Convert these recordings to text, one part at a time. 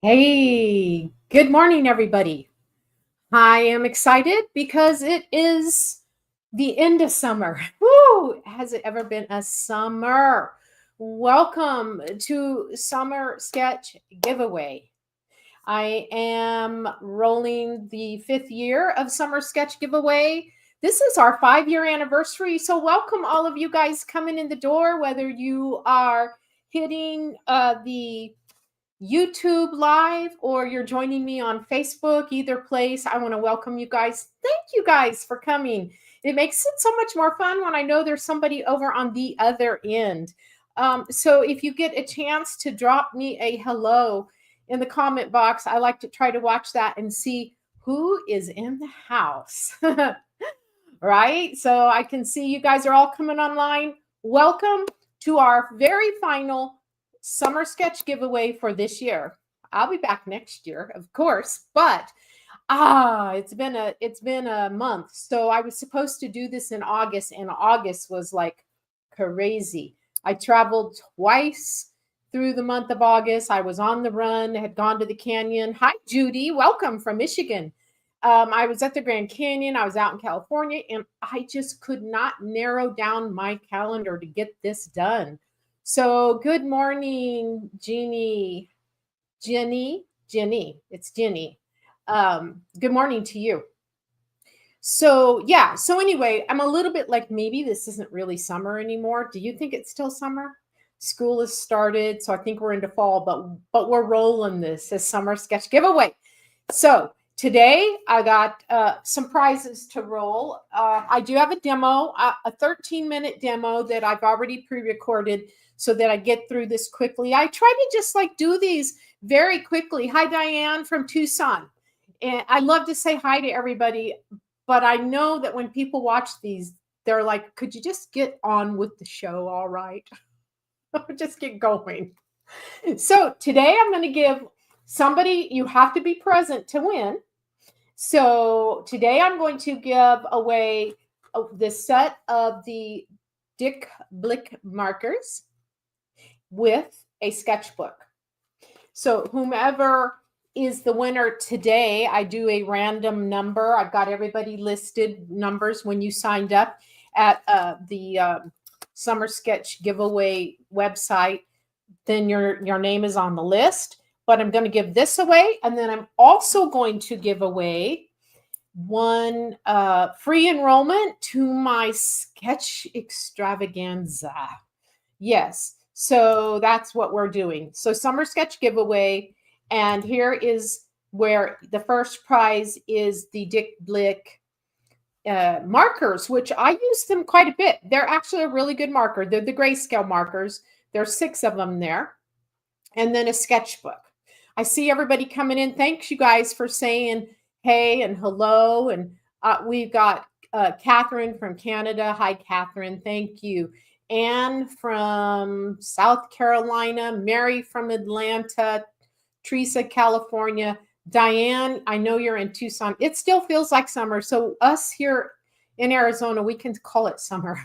Hey, good morning, everybody. I am excited because it is the end of summer. Woo! Has it ever been a summer? Welcome to Summer Sketch Giveaway. I am rolling the fifth year of Summer Sketch Giveaway. This is our 5 year anniversary. So, welcome all of you guys coming in the door, whether you are hitting the YouTube live or you're joining me on Facebook, either place. I want to welcome you guys. Thank you guys for coming. It makes it so much more fun when I know there's somebody over on the other end. So if you get a chance to drop me a hello in the comment box, I like to try to watch that and see who is in the house. Right? So I can see you guys are all coming online. Welcome to our very final summer sketch giveaway for this year. I'll be back next year, of course, but it's been a month. So I was supposed to do this in August, and August was like crazy. I traveled twice through the month of August. I was on the run, had gone to the canyon. Hi, Judy. Welcome from Michigan. I was at the Grand Canyon. I was out in California, and I just could not narrow down my calendar to get this done. So, good morning, Jeannie. Jenny. It's Jenny. Good morning to you. So, yeah. So, anyway, I'm a little bit like maybe this isn't really summer anymore. Do you think it's still summer? School has started, so I think we're into fall, but we're rolling this as summer sketch giveaway. So today I got some prizes to roll. I do have a demo, a 13-minute demo that I've already pre-recorded so that I get through this quickly. I try to just like do these very quickly. Hi, Diane from Tucson. And I love to say hi to everybody, but I know that when people watch these, they're like, could you just get on with the show? All right. Just get going. So today I'm going to give somebody, you have to be present to win. So today I'm going to give away the set of the Dick Blick markers with a sketchbook. So whomever is the winner today, I do a random number. I've got everybody listed numbers when you signed up at the Summer Sketch Giveaway website. Then your name is on the list. But I'm going to give this away, and then I'm also going to give away one free enrollment to my sketch extravaganza. Yes, so that's what we're doing. So summer sketch giveaway, and here is where the first prize is the Dick Blick markers, which I use them quite a bit. They're actually a really good marker. They're the grayscale markers. There's 6 of them there, and then a sketchbook. I see everybody coming in. Thanks, you guys, for saying hey and hello. And we've got Catherine from Canada. Hi, Catherine. Thank you. Anne from South Carolina. Mary from Atlanta. Teresa, California. Diane, I know you're in Tucson. It still feels like summer. So, us here in Arizona, we can call it summer.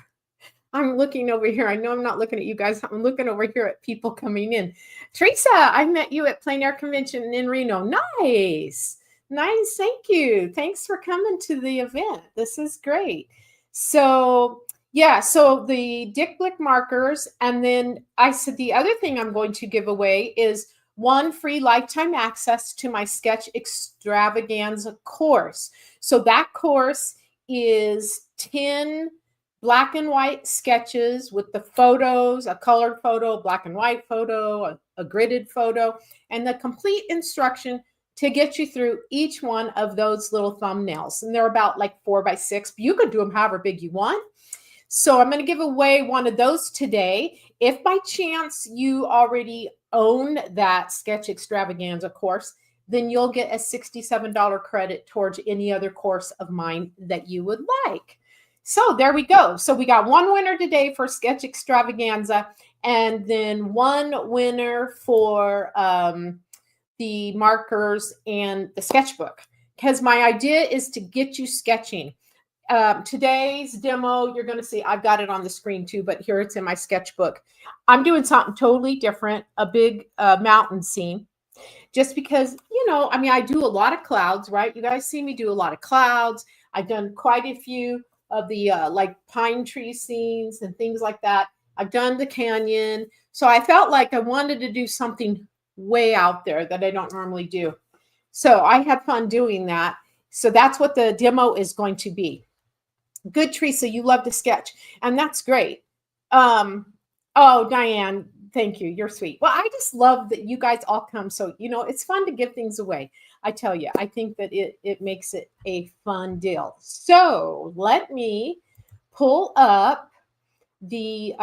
I'm looking over here. I know I'm not looking at you guys. I'm looking over here at people coming in. Teresa, I met you at Plein Air Convention in Reno. Nice. Nice. Thank you. Thanks for coming to the event. This is great. So, yeah, so the Dick Blick markers. And then I said the other thing I'm going to give away is one free lifetime access to my sketch extravaganza course. So that course is 10 black and white sketches with the photos, a colored photo, black and white photo, a gridded photo, and the complete instruction to get you through each one of those little thumbnails. And they're about like 4x6, but you could do them however big you want. So I'm going to give away one of those today. If by chance you already own that sketch extravaganza course, then you'll get a $67 credit towards any other course of mine that you would like. So there we go. So we got one winner today for sketch extravaganza, and then one winner for the markers and the sketchbook, because my idea is to get you sketching. Today's demo, you're going to see, I've got it on the screen too, but here it's in my sketchbook. I'm doing something totally different, a big mountain scene. just because, I mean, I do a lot of clouds, right? You guys see me do a lot of clouds. I've done quite a few of the like pine tree scenes and things like that. I've done the canyon. So I felt like I wanted to do something way out there that I don't normally do. So I had fun doing that. So that's what the demo is going to be. Good, Teresa. You love to sketch, and that's great. Um, oh, Diane, thank you. You're sweet. Well, I just love that you guys all come. So it's fun to give things away. I tell you, I think that it makes it a fun deal. So let me pull up the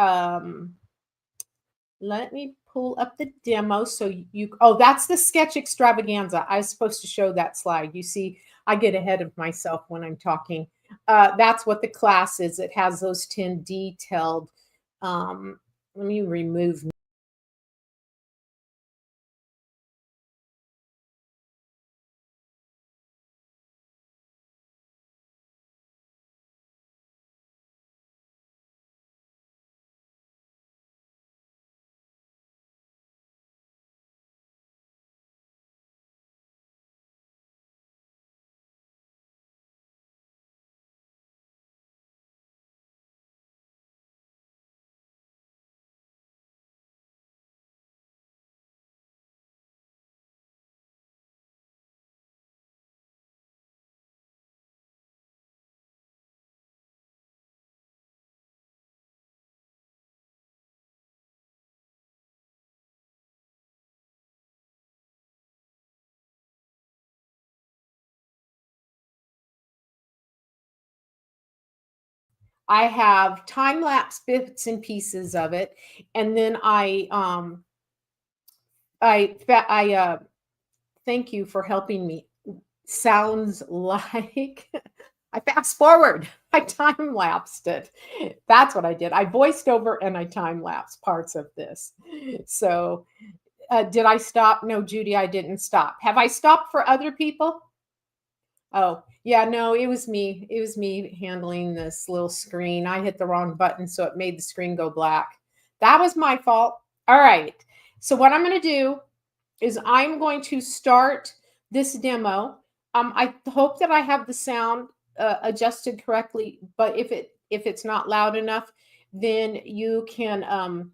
let me pull up the demo so oh, that's the sketch extravaganza. I was supposed to show that slide. You see, I get ahead of myself when I'm talking. That's what the class is. It has those 10 detailed. Let me remove. I have time lapse bits and pieces of it, and then I thank you for helping me. Sounds like I fast forward. I time lapsed it. That's what I did. I voiced over and I time lapsed parts of this. So, did I stop? No, Judy, I didn't stop. Have I stopped for other people? Oh, yeah, no, it was me. It was me handling this little screen. I hit the wrong button, so it made the screen go black. That was my fault. All right. So, what I'm going to do is I'm going to start this demo. I hope that I have the sound adjusted correctly, but if it's not loud enough, then you can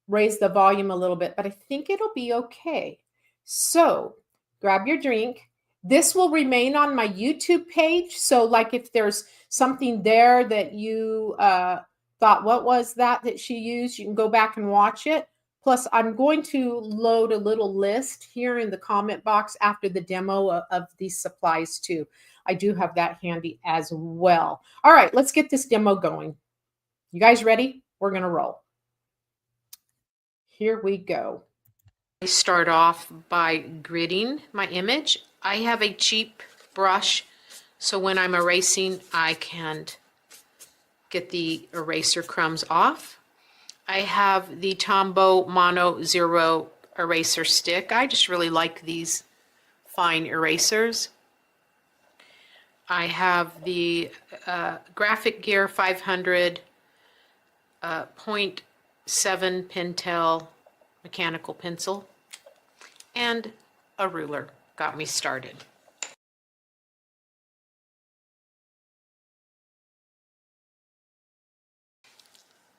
raise the volume a little bit. But I think it'll be okay. So grab your drink. This will remain on my YouTube page. So, like, if there's something there that you thought, what was that she used, you can go back and watch it. Plus, I'm going to load a little list here in the comment box after the demo of these supplies too. I do have that handy as well. All right, let's get this demo going. You guys ready? We're going to roll. Here we go. I start off by gridding my image. I have a cheap brush, so when I'm erasing, I can get the eraser crumbs off. I have the Tombow Mono Zero eraser stick. I just really like these fine erasers. I have the Graphic Gear 500 0.7 Pentel mechanical pencil and a ruler. Got me started.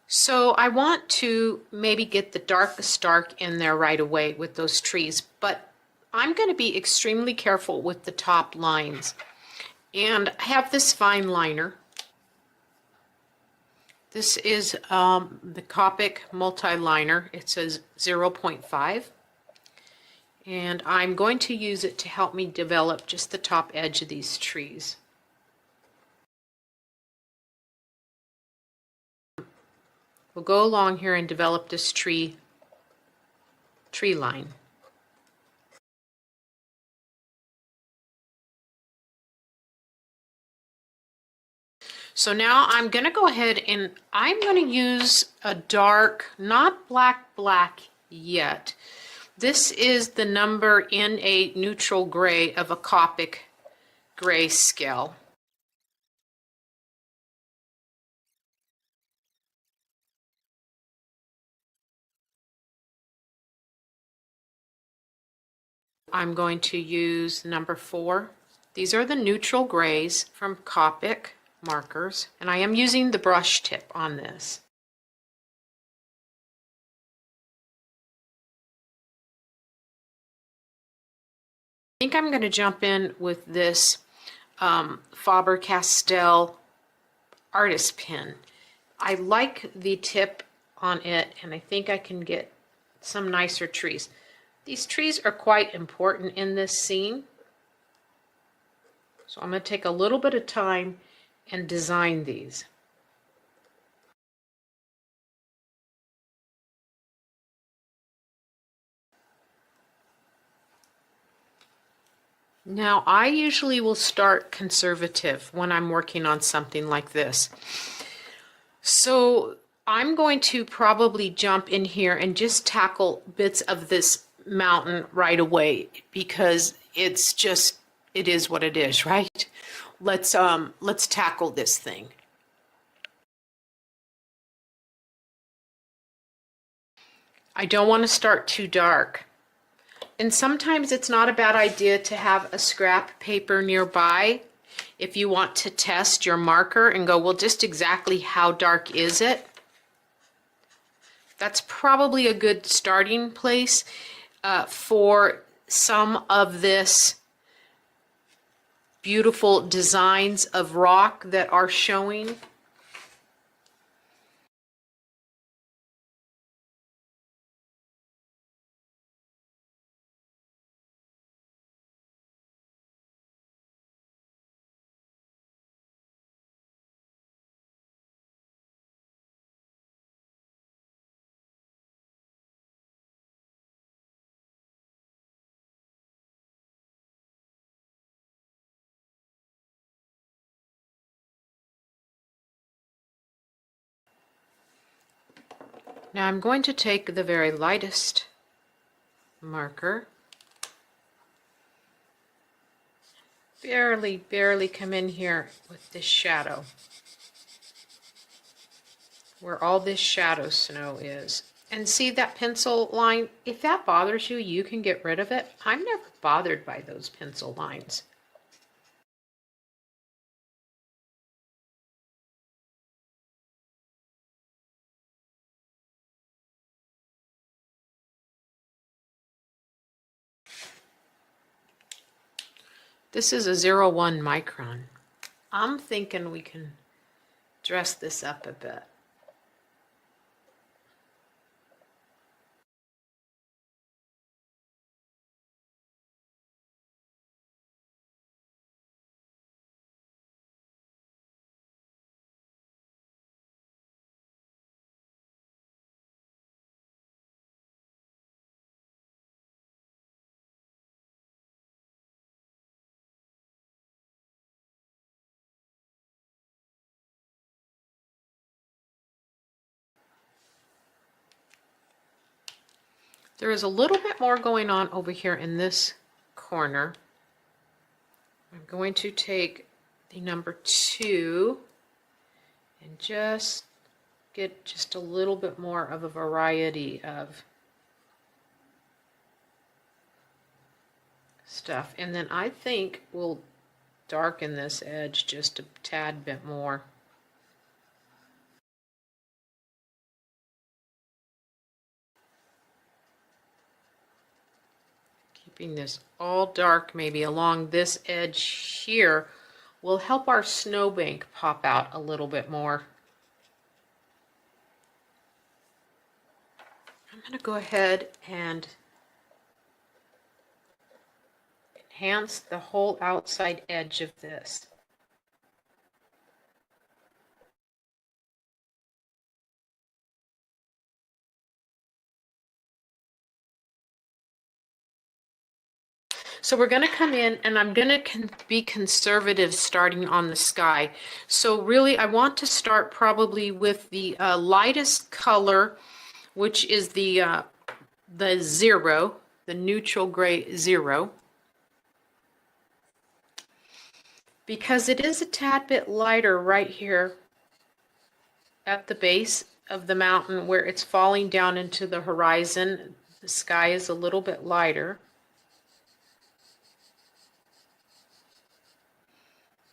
So I want to maybe get the darkest dark in there right away with those trees, but I'm going to be extremely careful with the top lines. And I have this fine liner. This is the Copic multi-liner. It says 0.5. And I'm going to use it to help me develop just the top edge of these trees. We'll go along here and develop this tree line. So now I'm going to go ahead and I'm going to use a dark, not black yet. This is the number in a neutral gray of a Copic grayscale. I'm going to use number 4. These are the neutral grays from Copic markers, and I am using the brush tip on this. I think I'm going to jump in with this Faber-Castell artist pen. I like the tip on it, and I think I can get some nicer trees. These trees are quite important in this scene. So I'm going to take a little bit of time and design these. Now, I usually will start conservative when I'm working on something like this. So I'm going to probably jump in here and just tackle bits of this mountain right away because it's just, it is what it is, right? Let's tackle this thing. I don't want to start too dark. And sometimes it's not a bad idea to have a scrap paper nearby if you want to test your marker and go, well, just exactly how dark is it? That's probably a good starting place for some of this beautiful designs of rock that are showing. Now I'm going to take the very lightest marker, barely come in here with this shadow, where all this shadow snow is. And see that pencil line? If that bothers you, you can get rid of it. I'm never bothered by those pencil lines. This is a 0.1 micron. I'm thinking we can dress this up a bit. There is a little bit more going on over here in this corner. I'm going to take the number 2 and just get just a little bit more of a variety of stuff. And then I think we'll darken this edge just a tad bit more. Keeping this all dark, maybe along this edge here, will help our snowbank pop out a little bit more. I'm going to go ahead and enhance the whole outside edge of this. So we're going to come in and I'm going to be conservative starting on the sky. So really I want to start probably with the lightest color, which is the 0, the neutral gray 0. Because it is a tad bit lighter right here at the base of the mountain where it's falling down into the horizon. The sky is a little bit lighter.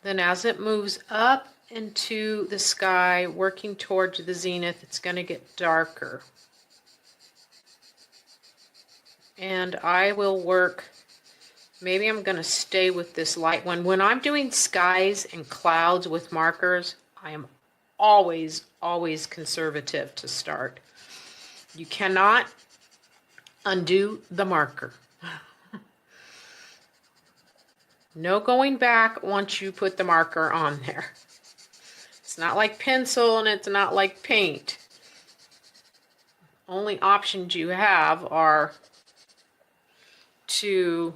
Then as it moves up into the sky, working towards the zenith, it's going to get darker. And I will work, maybe I'm going to stay with this light one. When I'm doing skies and clouds with markers, I am always conservative to start. You cannot undo the marker. No going back once you put the marker on there. It's not like pencil and it's not like paint. Only options you have are to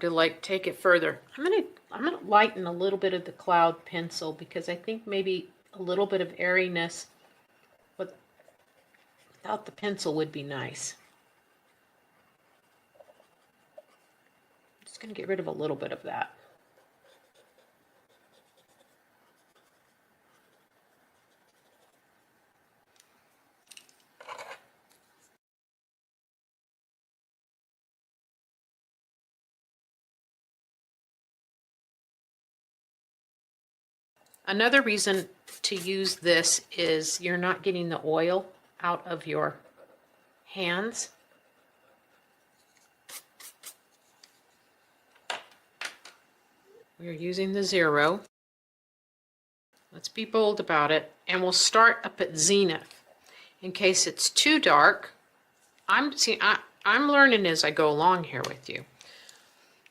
like take it further. I'm gonna lighten a little bit of the cloud pencil because I think maybe a little bit of airiness without the pencil would be nice. I'm just gonna get rid of a little bit of that. Another reason to use this is you're not getting the oil out of your hands. We're using the 0. Let's be bold about it, and we'll start up at zenith. In case it's too dark, I'm learning as I go along here with you.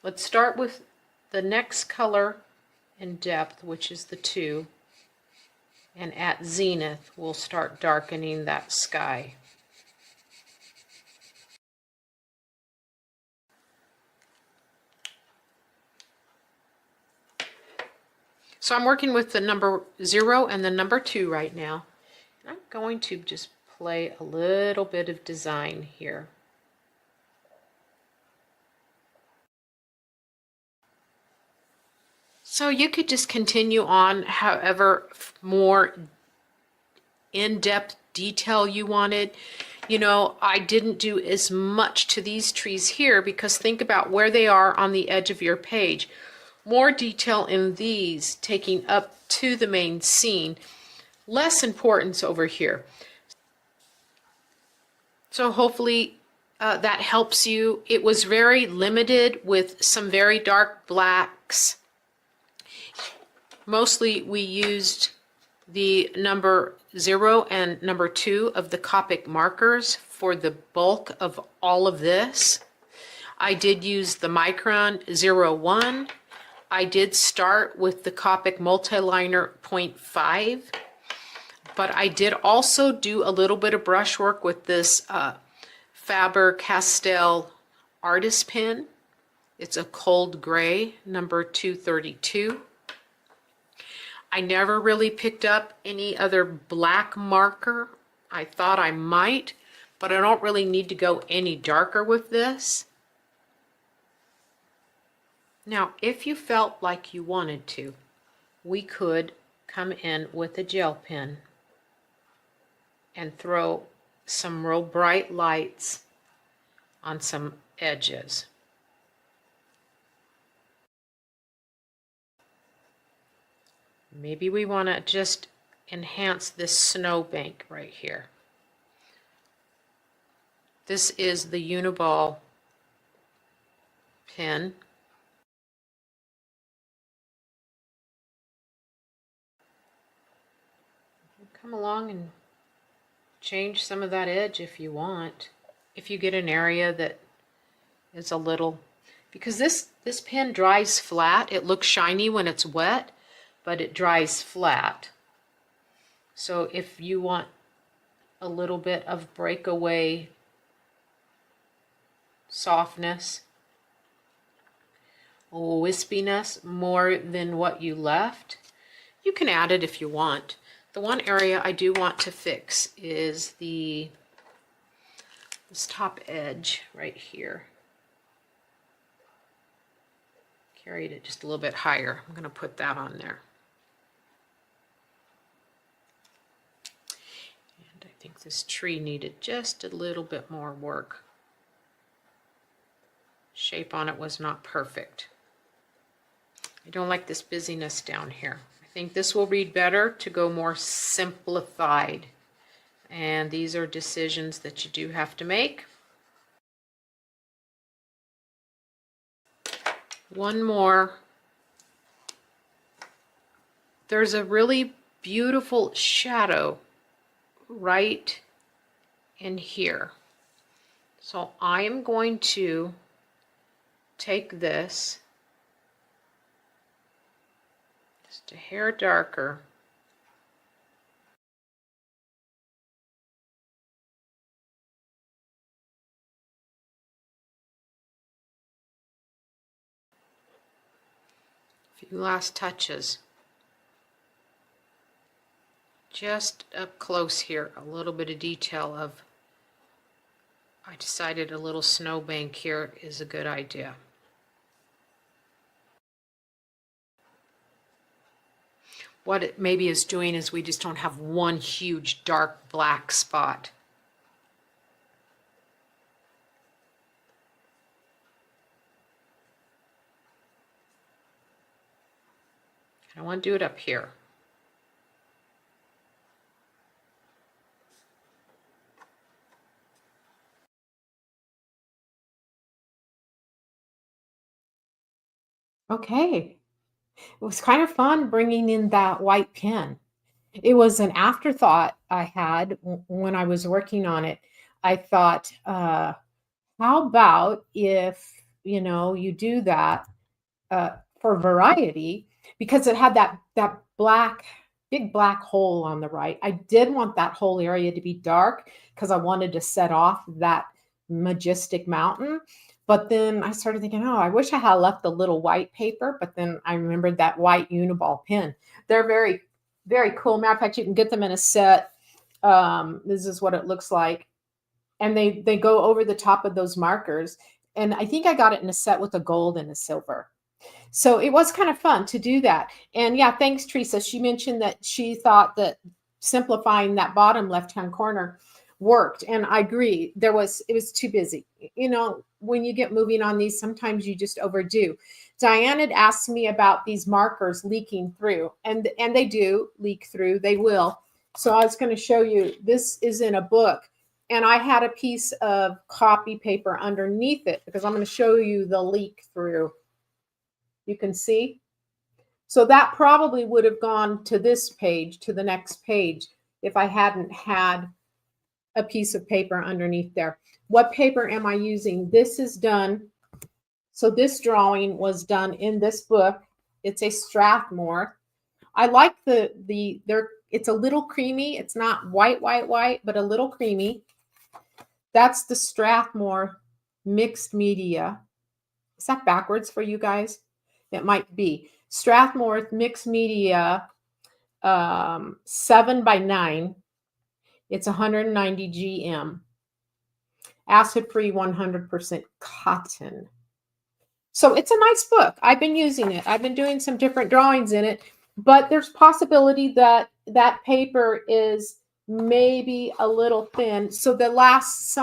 Let's start with the next color in depth, which is the 2, and at zenith we'll start darkening that sky. So I'm working with the number 0 and the number 2 right now. I'm going to just play a little bit of design here. So you could just continue on however more in-depth detail you wanted. You know, I didn't do as much to these trees here because think about where they are on the edge of your page. More detail in these taking up to the main scene. Less importance over here. So hopefully that helps you. It was very limited with some very dark blacks. Mostly we used the number 0 and number 2 of the Copic markers for the bulk of all of this. I did use the Micron 01. I did start with the Copic Multiliner 0.5, but I did also do a little bit of brushwork with this Faber-Castell Artist Pen. It's a cold gray, number 232. I never really picked up any other black marker. I thought I might, but I don't really need to go any darker with this. Now, if you felt like you wanted to, we could come in with a gel pen and throw some real bright lights on some edges. Maybe we want to just enhance this snowbank right here. This is the Uniball pen. Come along and change some of that edge if you want. If you get an area that is a little, because this pen dries flat. It looks shiny when it's wet, but it dries flat. So if you want a little bit of breakaway softness, wispiness more than what you left, you can add it if you want. The one area I do want to fix is this top edge right here. Carried it just a little bit higher. I'm going to put that on there. And I think This tree needed just a little bit more work. Shape on it was not perfect. I don't like this busyness down here. I think this will read better to go more simplified. And these are decisions that you do have to make. One more. There's a really beautiful shadow right in here. So I am going to take this just a hair darker. A few last touches. Just up close here, a little bit of detail of, I decided a little snowbank here is a good idea. What it maybe is doing is we just don't have one huge dark black spot. I want to do it up here. Okay. It was kind of fun bringing in that white pen. It was an afterthought I had when I was working on it. I thought, how about if, you do that for variety, because it had that big black hole on the right. I did want that whole area to be dark because I wanted to set off that majestic mountain. But then I started thinking, oh, I wish I had left a little white paper. But then I remembered that white Uniball pen. They're very, very cool. Matter of fact, you can get them in a set. This is what it looks like. And they go over the top of those markers. And I think I got it in a set with a gold and a silver. So it was kind of fun to do that. And yeah, thanks, Teresa. She mentioned that she thought that simplifying that bottom left-hand corner worked. And I agree. It was too busy. When you get moving on these, sometimes you just overdo. Diane had asked me about these markers leaking through, and they do leak through. They will. So I was going to show you, this is in a book, and I had a piece of copy paper underneath it because I'm going to show you the leak through. You can see. So that probably would have gone to this page, to the next page, if I hadn't had a piece of paper underneath there. What paper am I using? This is done. So this drawing was done in this book. It's a Strathmore. I like it's a little creamy. It's not white, but a little creamy. That's the Strathmore mixed media. Is that backwards for you guys? It might be. Strathmore mixed media 7x9. It's 190 GM. Acid-free 100% cotton. So it's a nice book. I've been using it. I've been doing some different drawings in it, but there's possibility that that paper is maybe a little thin. So the last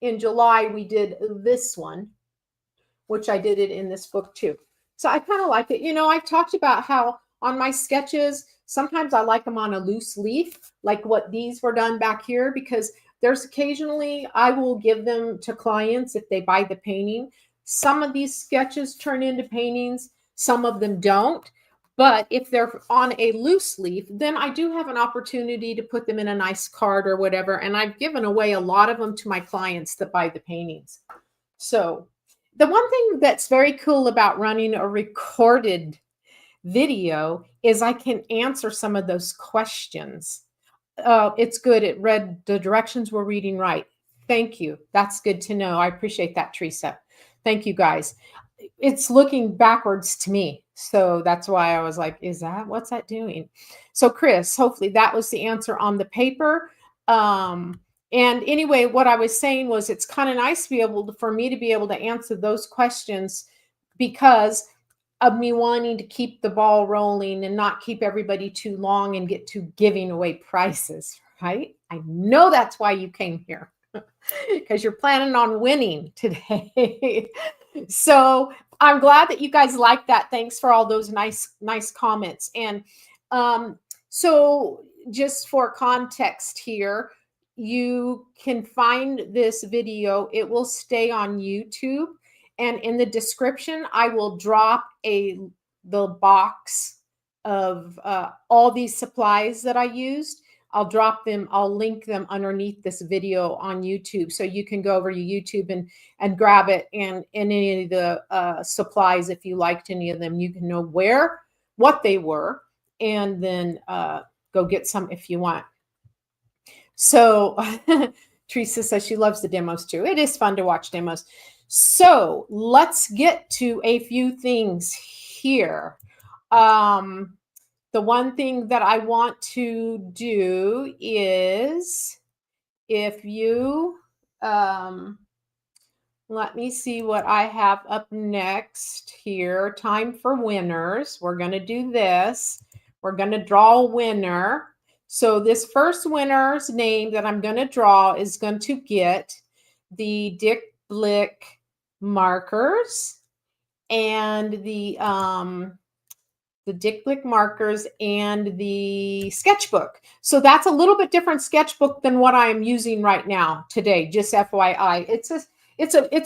in July, we did this one, which I did it in this book too. So I kind of like it. I've talked about how on my sketches, sometimes I like them on a loose leaf, like what these were done back here, because there's occasionally I will give them to clients if they buy the painting. Some of these sketches turn into paintings, some of them don't. But if they're on a loose leaf, then I do have an opportunity to put them in a nice card or whatever. And I've given away a lot of them to my clients that buy the paintings. So the one thing that's very cool about running a recorded video is I can answer some of those questions. It's good. It read, the directions were reading right. Thank you. That's good to know. I appreciate that, Teresa. Thank you, guys. It's looking backwards to me. So that's why I was like, what's that doing? So Chris, hopefully that was the answer on the paper. And anyway, what I was saying was it's kind of nice to be for me to be able to answer those questions because of me wanting to keep the ball rolling and not keep everybody too long and get to giving away prices, right? I know that's why you came here because you're planning on winning today. So I'm glad that you guys like that. Thanks for all those nice comments. And so just for context here, you can find this video. It will stay on YouTube. And in the description, I will drop the box of all these supplies that I used. I'll drop them, I'll link them underneath this video on YouTube. So you can go over to YouTube and grab it, and any of the supplies, if you liked any of them, you can know what they were, and then go get some if you want. So Teresa says she loves the demos too. It is fun to watch demos. So let's get to a few things here. The one thing that I want to do is, if you, let me see what I have up next here. Time for winners. We're going to do this. We're going to draw a winner. So this first winner's name that I'm going to draw is going to get the Dick Blick markers and the Dick Blick markers and the sketchbook. So that's a little bit different sketchbook than what I'm using right now today, just FYI. It's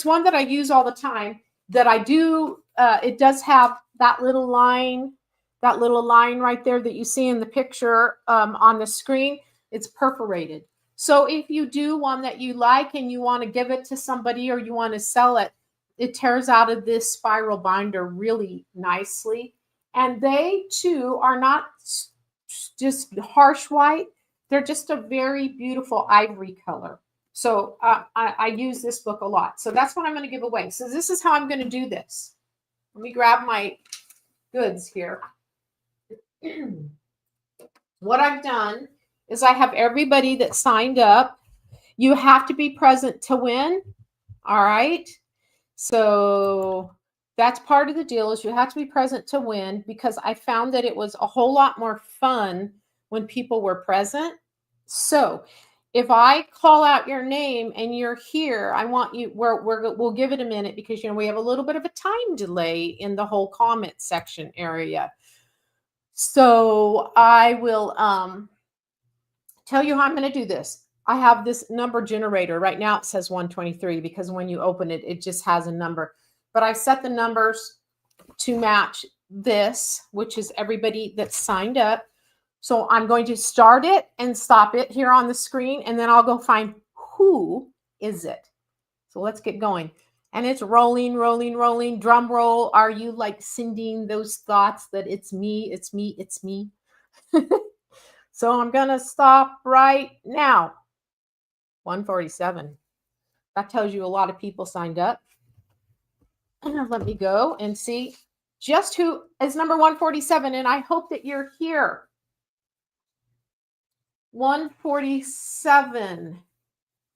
one that I use all the time, that I do. It does have that little line right there that you see in the picture on the screen. It's perforated. So if you do one that you like and you want to give it to somebody or you want to sell it, it tears out of this spiral binder really nicely. And they too are not just harsh white. They're just a very beautiful ivory color. So I use this book a lot. So that's what I'm going to give away. So this is how I'm going to do this. Let me grab my goods here. What I've done is I have everybody that signed up. You have to be present to win. All right. So that's part of the deal, is you have to be present to win, because I found that it was a whole lot more fun when people were present. So if I call out your name and you're here, I want you, we'll give it a minute, because we have a little bit of a time delay in the whole comment section area. So I will tell you how I'm going to do this. I have this number generator. Right now it says 123 because when you open it, it just has a number. But I set the numbers to match this, which is everybody that's signed up. So I'm going to start it and stop it here on the screen, and then I'll go find who is it. So let's get going. And it's rolling, rolling, rolling. Drum roll. Are you like sending those thoughts that it's me, it's me, it's me? So I'm going to stop right now. 147. That tells you a lot of people signed up. Let me go and see just who is number 147. And I hope that you're here. 147.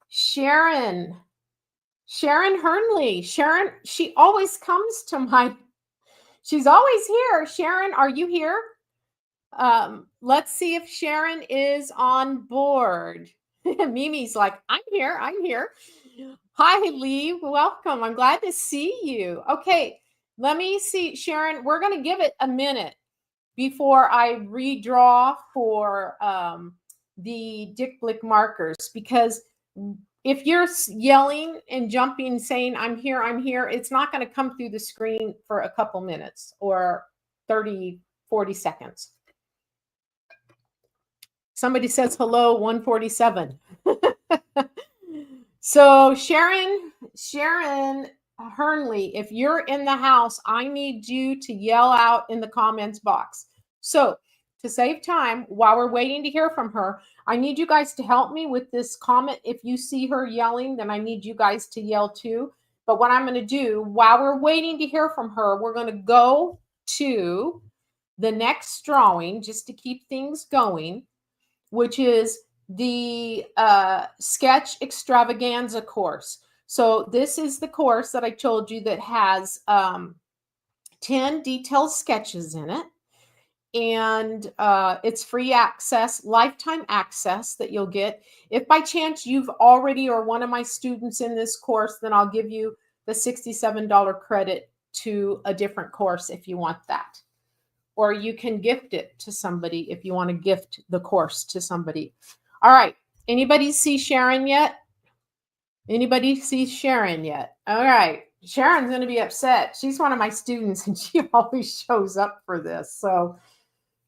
Sharon Hernley. Sharon, she always comes to she's always here. Sharon, are you here? Let's see if Sharon is on board. Mimi's like, I'm here. Hi, Lee. Welcome. I'm glad to see you. Okay, let me see, Sharon. We're going to give it a minute before I redraw for the Dick Blick markers, because if you're yelling and jumping, saying, I'm here, it's not going to come through the screen for a couple minutes or 30, 40 seconds. Somebody says hello, 147. So Sharon Hernley, if you're in the house, I need you to yell out in the comments box. So to save time, while we're waiting to hear from her, I need you guys to help me with this comment. If you see her yelling, then I need you guys to yell too. But what I'm going to do, while we're waiting to hear from her, we're going to go to the next drawing just to keep things going, which is the Sketch Extravaganza course. So this is the course that I told you that has 10 detailed sketches in it. and it's free access, lifetime access that you'll get. If by chance you've already or one of my students in this course, then I'll give you the $67 credit to a different course if you want that. Or you can gift it to somebody if you want to gift the course to somebody. All right. Anybody see Sharon yet? Anybody see Sharon yet? All right. Sharon's going to be upset. She's one of my students and she always shows up for this. So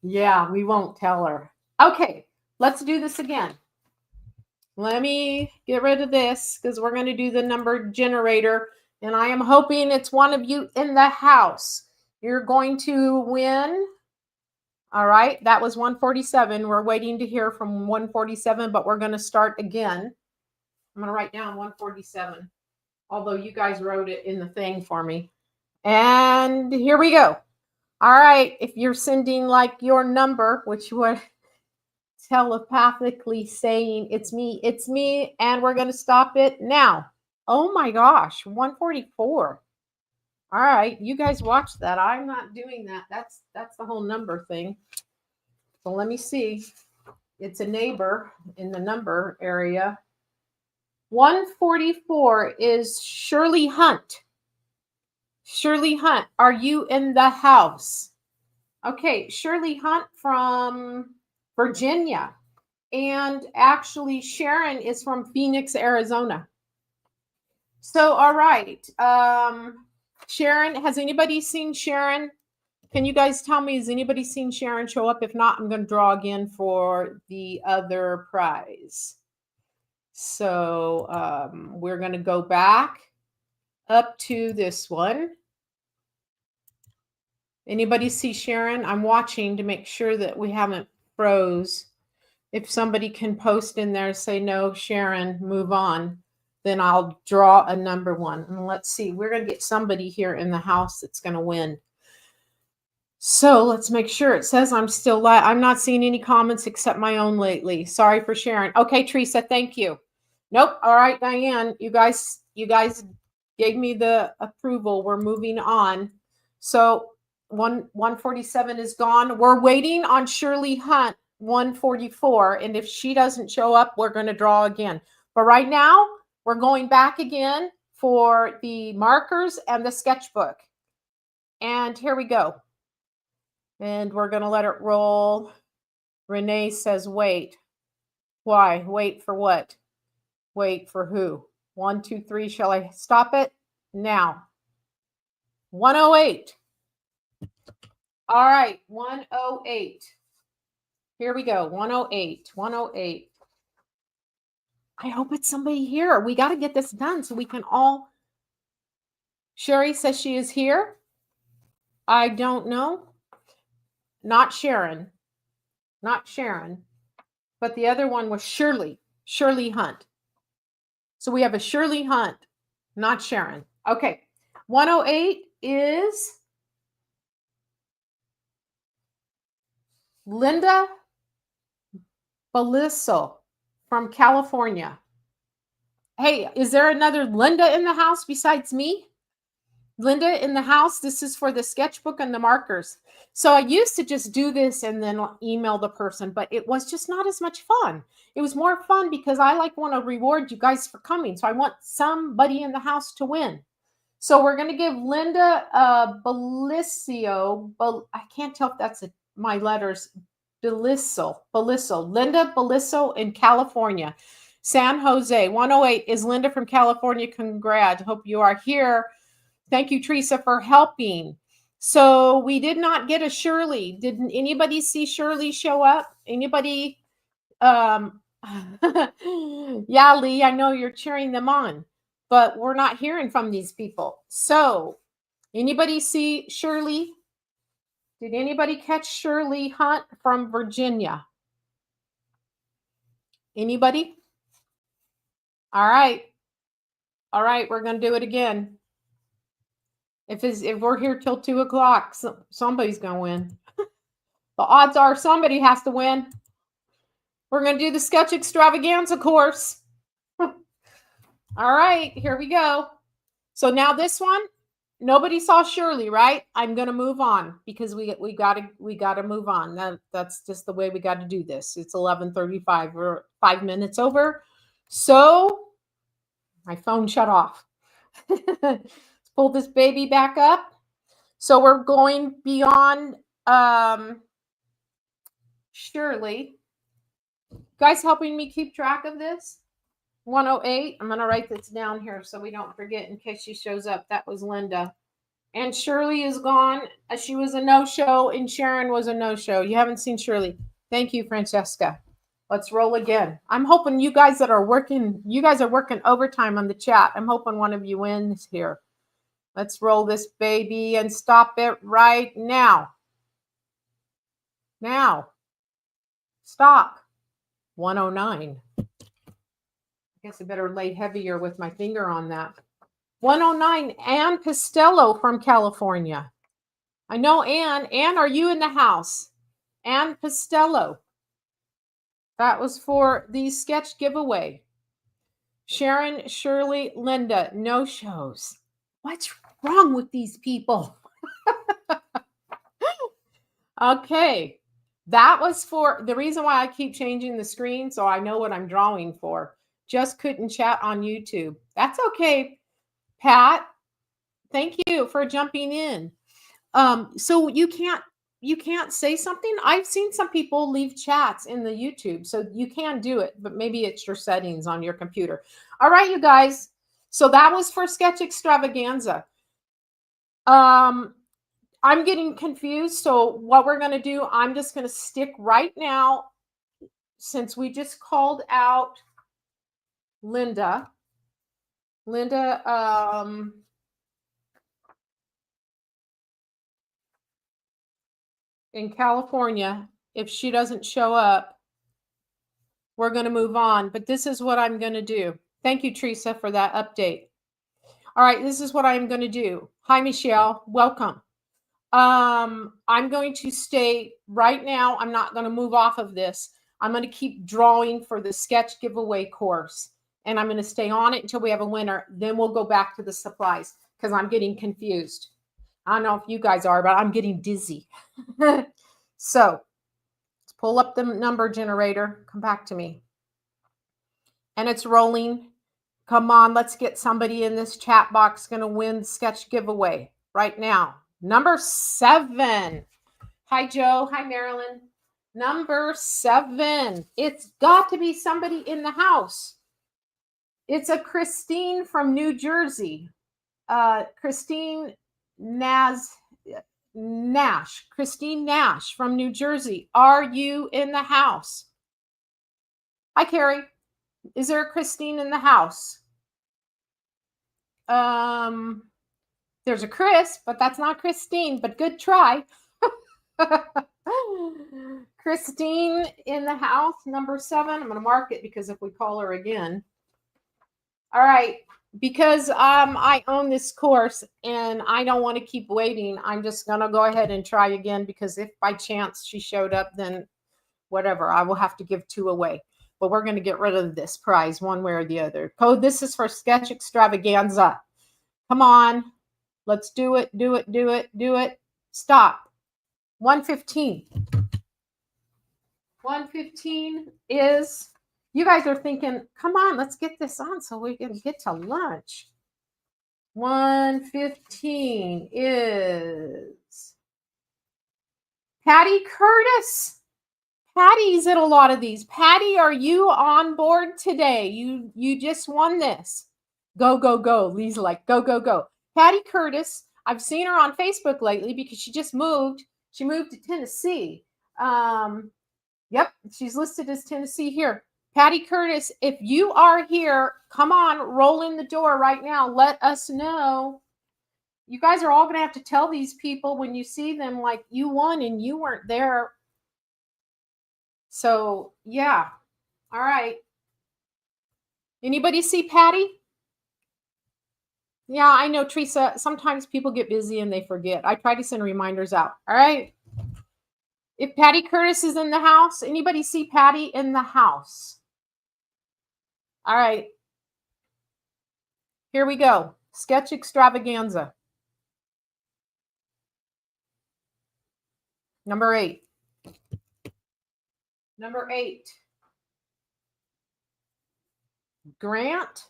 yeah, we won't tell her. Okay, let's do this again. Let me get rid of this because we're going to do the number generator. And I am hoping it's one of you in the house. You're going to win. All right, that was 147. We're waiting to hear from 147, but we're going to start again. I'm going to write down 147, although you guys wrote it in the thing for me. And here we go. All right, if you're sending like your number, which would telepathically saying it's me, and we're going to stop it now. Oh my gosh, 144. All right, you guys watch that. I'm not doing that. That's the whole number thing. So let me see. It's a neighbor in the number area. 144 is Shirley Hunt. Shirley Hunt, are you in the house? Okay, Shirley Hunt from Virginia. And actually, Sharon is from Phoenix, Arizona. So, all right. Sharon, has anybody seen Sharon? Can you guys tell me, has anybody seen Sharon show up? If not, I'm going to draw again for the other prize. So we're going to go back up to this one. Anybody see Sharon? I'm watching to make sure that we haven't froze. If somebody can post in there, say, no, Sharon, move on, then I'll draw a number one. And let's see, we're going to get somebody here in the house that's going to win. So let's make sure. It says I'm still live. I'm not seeing any comments except my own lately. Sorry for sharing. Okay, Teresa, thank you. Nope. All right, Diane, you guys gave me the approval. We're moving on. So 147 is gone. We're waiting on Shirley Hunt, 144. And if she doesn't show up, we're going to draw again. But right now, we're going back again for the markers and the sketchbook. And here we go. And we're going to let it roll. Renee says, wait. Why? Wait for what? Wait for who? 1, 2, 3. Shall I stop it? Now. 108. All right. 108. Here we go. 108. 108. I hope it's somebody here. We got to get this done so we can all. Sherry says she is here. I don't know. Not Sharon. Not Sharon. But the other one was Shirley. Shirley Hunt. So we have a Shirley Hunt, not Sharon. Okay. 108 is Linda Beliso from California. Hey, is there another Linda in the house besides me? Linda in the house. This is for the sketchbook and the markers. So I used to just do this and then email the person, but it was just not as much fun. It was more fun because I want to reward you guys for coming. So I want somebody in the house to win. So we're going to give Linda Beliso. I can't tell if that's my letters. Beliso. Linda Beliso in California. San Jose. 108 is Linda from California. Congrats. Hope you are here. Thank you, Teresa, for helping. So we did not get a Shirley. Didn't anybody see Shirley show up? Anybody? Yeah, Lee, I know you're cheering them on, but we're not hearing from these people. So anybody see Shirley? Did anybody catch Shirley Hunt from Virginia? Anybody? All right. All right, we're going to do it again. If we're here till 2 o'clock, somebody's going to win. The odds are somebody has to win. We're going to do the sketch extravaganza course. All right, here we go. So now this one, Nobody saw Shirley, right? I'm gonna move on because we gotta move on. That's just the way we got to do this. It's 11:35. We're 5 minutes over, so my phone shut off. Let's pull this baby back up. So we're going beyond Shirley. Guys, helping me keep track of this. 108. I'm gonna write this down here so we don't forget in case she shows up. That was Linda. And Shirley is gone. She was a no-show, and Sharon was a no-show. You haven't seen Shirley. Thank you, Francesca. Let's roll again. I'm hoping you guys are working overtime on the chat. I'm hoping one of you wins here. Let's roll this baby and stop it right now. Now. Stop. 109. I guess I better lay heavier with my finger on that. 109, Ann Costello from California. I know Ann. Ann, are you in the house? Ann Costello. That was for the sketch giveaway. Sharon, Shirley, Linda, no shows. What's wrong with these people? Okay. That was for the reason why I keep changing the screen so I know what I'm drawing for. Just couldn't chat on YouTube. That's okay. Pat, thank you for jumping in. So you can't say something. I've seen some people leave chats in the YouTube, so you can do it, but maybe it's your settings on your computer. All right, you guys. So that was for Sketch Extravaganza. I'm getting confused. So what we're going to do, I'm just going to stick right now, since we just called out Linda. In California, if she doesn't show up, we're going to move on. But this is what I'm going to do. Thank you, Teresa, for that update. All right, this is what I'm going to do. Hi, Michelle. Welcome. I'm going to stay right now. I'm not going to move off of this. I'm going to keep drawing for the sketch giveaway course, and I'm going to stay on it until we have a winner. Then we'll go back to the supplies because I'm getting confused. I don't know if you guys are, but I'm getting dizzy. So let's pull up the number generator. Come back to me. And it's rolling. Come on, let's get somebody in this chat box going to win the sketch giveaway right now. Number 7. Hi, Joe. Hi, Marilyn. Number 7. It's got to be somebody in the house. It's a Christine from New Jersey. Christine Nash. Christine Nash from New Jersey. Are you in the house? Hi, Carrie. Is there a Christine in the house? There's a Chris, but that's not Christine, but good try. Christine in the house, number 7. I'm going to mark it because if we call her again. All right. Because I own this course and I don't want to keep waiting. I'm just going to go ahead and try again, because if by chance she showed up, then whatever, I will have to give 2 away. But we're going to get rid of this prize one way or the other. Code, this is for Sketch Extravaganza. Come on. Let's do it, do it, do it, do it. Stop. 115. 115 is, you guys are thinking, come on, let's get this on so we can get to lunch. 115 is Patty Curtis. Patty's at a lot of these. Patty, are you on board today? You just won this. Go, go, go. Lee's like, go, go, go. Patty Curtis, I've seen her on Facebook lately because she just moved. She moved to Tennessee. Yep, she's listed as Tennessee here. Patty Curtis, if you are here, come on, roll in the door right now. Let us know. You guys are all going to have to tell these people when you see them, like, you won and you weren't there. So, yeah. All right. Anybody see Patty? Yeah, I know, Teresa. Sometimes people get busy and they forget. I try to send reminders out. All right. If Patty Curtis is in the house, anybody see Patty in the house? All right. Here we go. Sketch Extravaganza. Number 8. Number 8. Grant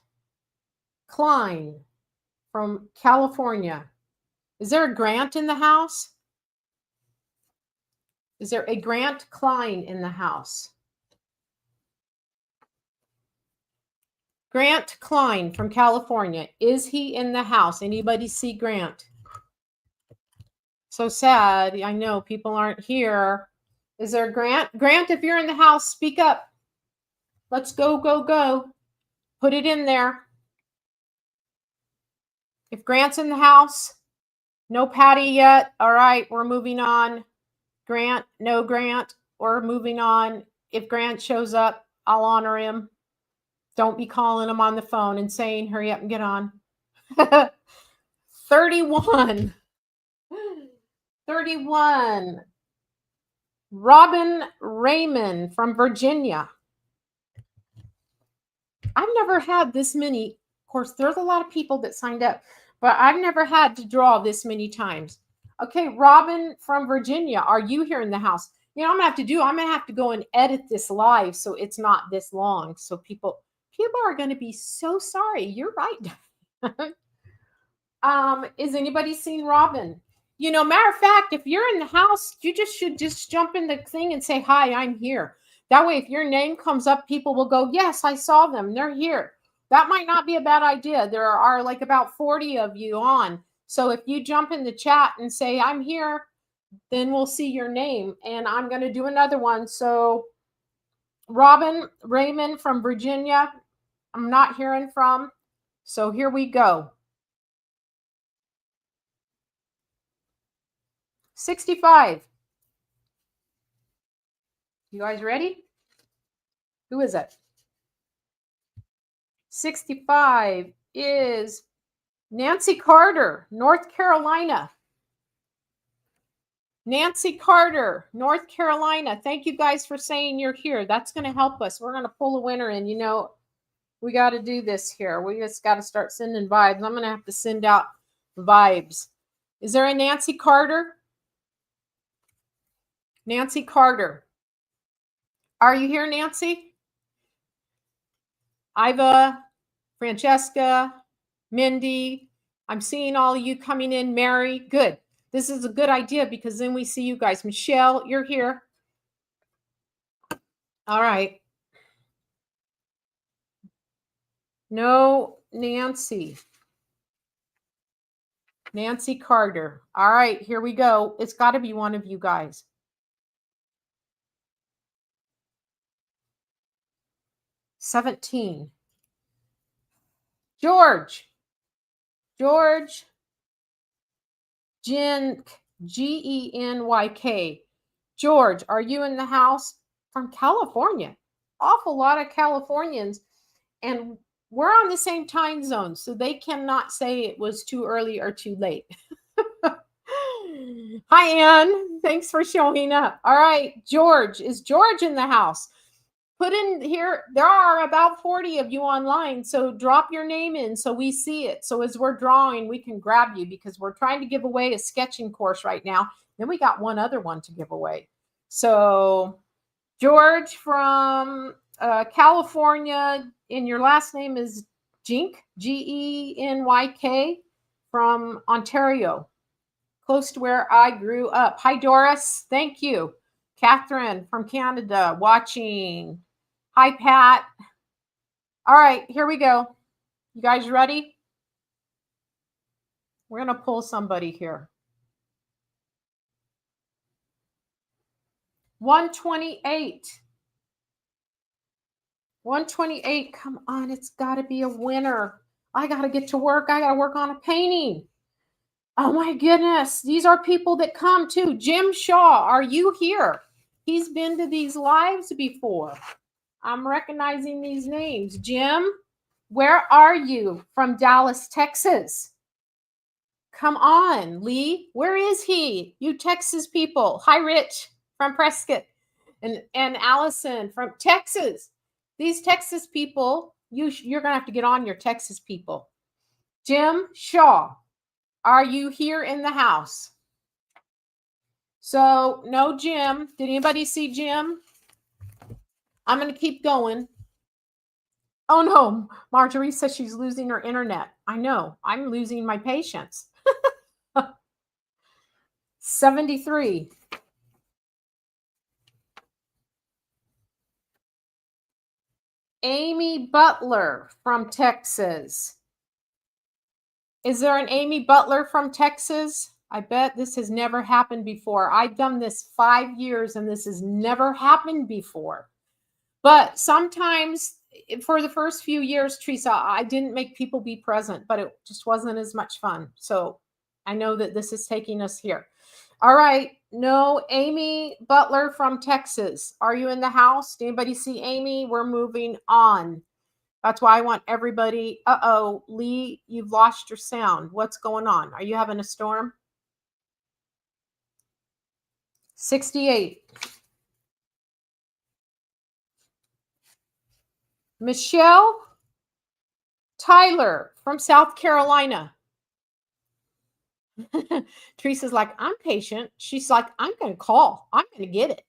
Klein from California. Is there a Grant in the house? Is there a Grant Klein in the house? Grant Klein from California. Is he in the house? Anybody see Grant? So sad. I know people aren't here. Is there Grant? Grant, if you're in the house, speak up. Let's go, go, go. Put it in there. If Grant's in the house, no Patty yet. All right, we're moving on. Grant, no Grant. We're moving on. If Grant shows up, I'll honor him. Don't be calling him on the phone and saying, hurry up and get on. 31. 31. Robin Raymond from Virginia. I've never had this many. Of course, there's a lot of people that signed up, but I've never had to draw this many times. Okay, Robin from Virginia, are you here in the house? You know, I'm going to have to go and edit this live so it's not this long. So people are going to be so sorry. You're right. Is anybody seen Robin? You know, matter of fact, if you're in the house, you should just jump in the thing and say, hi, I'm here. That way, if your name comes up, people will go, yes, I saw them. They're here. That might not be a bad idea. There are like about 40 of you on. So if you jump in the chat and say, I'm here, then we'll see your name. And I'm going to do another one. So Robin Raymond from Virginia, I'm not hearing from. So here we go. 65. You guys ready? Who is it? 65 is Nancy Carter, North Carolina. Nancy Carter, North Carolina. Thank you guys for saying you're here. That's going to help us. We're going to pull a winner in. You know, we got to do this here. We just got to start sending vibes. I'm going to have to send out vibes. Is there a Nancy Carter? Nancy Carter. Are you here, Nancy? Iva, Francesca, Mindy. I'm seeing all of you coming in. Mary, good. This is a good idea because then we see you guys. Michelle, you're here. All right. No, Nancy. Nancy Carter. All right, here we go. It's got to be one of you guys. $17. George. Genyk. Genyk. George, are you in the house? From California. Awful lot of Californians. And we're on the same time zone, so they cannot say it was too early or too late. Hi, Ann. Thanks for showing up. All right, George. Is George in the house? Put in here, there are about 40 of you online, so drop your name in so we see it. So as we're drawing, we can grab you because we're trying to give away a sketching course right now. Then we got one other one to give away. So George from California, and your last name is Genyk, Genyk, from Ontario, close to where I grew up. Hi, Doris. Thank you. Catherine from Canada watching. Hi, Pat. All right, here we go. You guys ready? We're going to pull somebody here. 128. 128. Come on, it's got to be a winner. I got to get to work. I got to work on a painting. Oh my goodness. These are people that come too. Jim Shaw, are you here? He's been to these lives before. I'm recognizing these names. Jim, where are you? From Dallas, Texas. Come on, Lee. Where is he? You Texas people. Hi, Rich from Prescott. And Allison from Texas. These Texas people, you're going to have to get on your Texas people. Jim Shaw, are you here in the house? So no Jim. Did anybody see Jim? I'm going to keep going. Oh no, Marjorie says she's losing her internet. I know, I'm losing my patience. 73. Amy Butler from Texas. Is there an Amy Butler from Texas? I bet this has never happened before. I've done this 5 years and this has never happened before. But sometimes for the first few years, Teresa, I didn't make people be present, but it just wasn't as much fun. So I know that this is taking us here. All right. No, Amy Butler from Texas. Are you in the house? Did anybody see Amy? We're moving on. That's why I want everybody. Uh-oh, Lee, you've lost your sound. What's going on? Are you having a storm? 68. Michelle Tyler from South Carolina. Teresa's like, I'm patient. She's like, I'm going to call. I'm going to get it.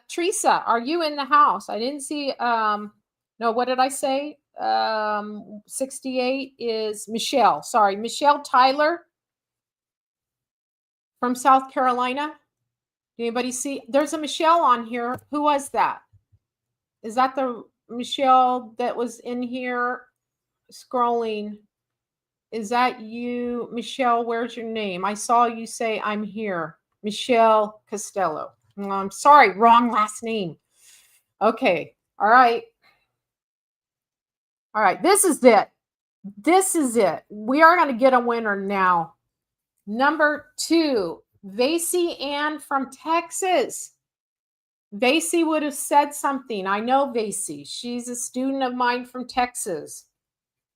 Teresa, are you in the house? I didn't see. No, what did I say? 68 is Michelle. Sorry, Michelle Tyler from South Carolina. Anybody see? There's a Michelle on here. Who was that? Is that the Michelle that was in here scrolling? Is that you, Michelle? Where's your name? I saw you say I'm here. Michelle Costello. I'm sorry, wrong last name. Okay. All right. All right. This is it. This is it. We are going to get a winner now. Number 2, Vasey Ann from Texas. Vasey would have said something. I know Vasey. She's a student of mine from Texas.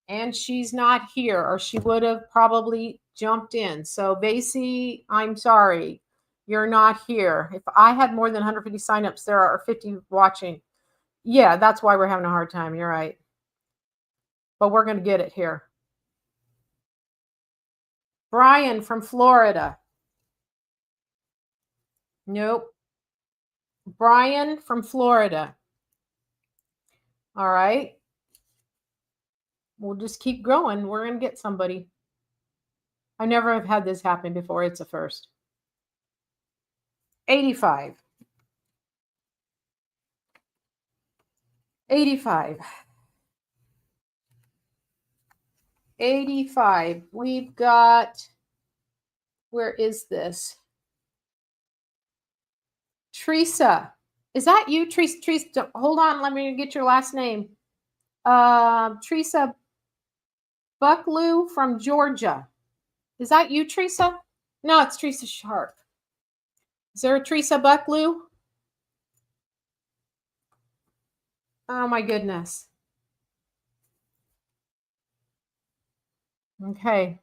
And she's not here, or she would have probably jumped in. So Vasey, I'm sorry. You're not here. If I had more than 150 signups, there are 50 watching. Yeah, that's why we're having a hard time. You're right. But we're going to get it here. Brian from Florida. Nope. Brian from Florida. All right. We'll just keep growing. We're going to get somebody. I never have had this happen before. It's a first. 85. 85. 85. We've got, where is this? Teresa. Is that you, Teresa? Teresa, hold on. Let me get your last name. Teresa Bucklew from Georgia. Is that you, Teresa? No, it's Teresa Sharp. Is there a Teresa Bucklew? Oh my goodness. Okay.